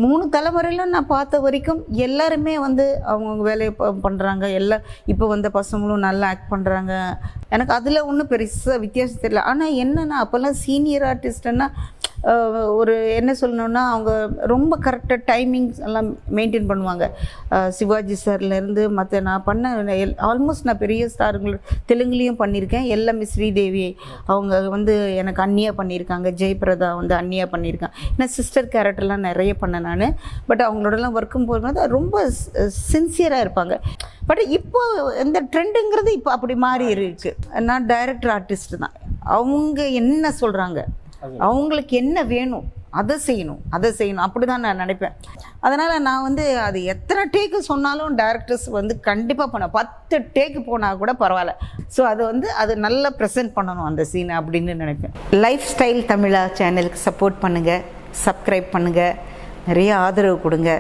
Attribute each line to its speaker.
Speaker 1: 3 தலைமுறையிலும் நான் பார்த்த வரைக்கும் எல்லாருமே வந்து அவங்கவுங்க வேலையை பண்ணுறாங்க. இப்போ வந்த பசங்களும் நல்லா ஆக்ட் பண்ணுறாங்க. எனக்கு அதில் ஒன்றும் பெருசாக வித்தியாசம் தெரியல. ஆனால் என்னென்னா அப்போல்லாம் சீனியர் ஆர்டிஸ்ட்னா ஒரு என்ன சொல்லணுன்னா அவங்க ரொம்ப கரெக்டாக டைமிங்ஸ் எல்லாம் மெயின்டைன் பண்ணுவாங்க. சிவாஜி சார்லேருந்து மற்ற நான் பண்ண ஆல்மோஸ்ட் நான் பெரிய ஸ்டாருங்கள் தெலுங்குலேயும் பண்ணியிருக்கேன். எல்லாமே ஸ்ரீதேவி அவங்க வந்து எனக்கு அண்ணியா பண்ணியிருக்காங்க. ஜெயபிரதா வந்து அண்ணியா பண்ணியிருக்காங்க. ஏன்னா சிஸ்டர் கேரக்டர்லாம் நிறைய பண்ணேன் நான். பட் அவங்களோடலாம் ஒர்க்கும் போகும்போது ரொம்ப சின்சியராக இருப்பாங்க. பட் இப்போ இந்த ட்ரெண்டுங்கிறது இப்போ அப்படி மாறி இருக்கு. நான் டைரக்டர் ஆர்டிஸ்ட் தான். அவங்க என்ன சொல்கிறாங்க, அவங்களுக்கு என்ன வேணும் அதை செய்யணும் அப்படி தான் நான் நினைப்பேன். அதனால் நான் வந்து அது எத்தனை டேக்கு சொன்னாலும் டைரக்டர்ஸ் வந்து கண்டிப்பாக பண்ண 10 டேக்கு போனால் கூட பரவாயில்ல. ஸோ அது வந்து அது நல்லா ப்ரெசென்ட் பண்ணணும் அந்த சீனை அப்படின்னு நினைப்பேன். லைஃப் ஸ்டைல் தமிழா சேனலுக்கு சப்போர்ட் பண்ணுங்கள், சப்ஸ்கிரைப் பண்ணுங்கள், நிறைய ஆதரவு கொடுங்க.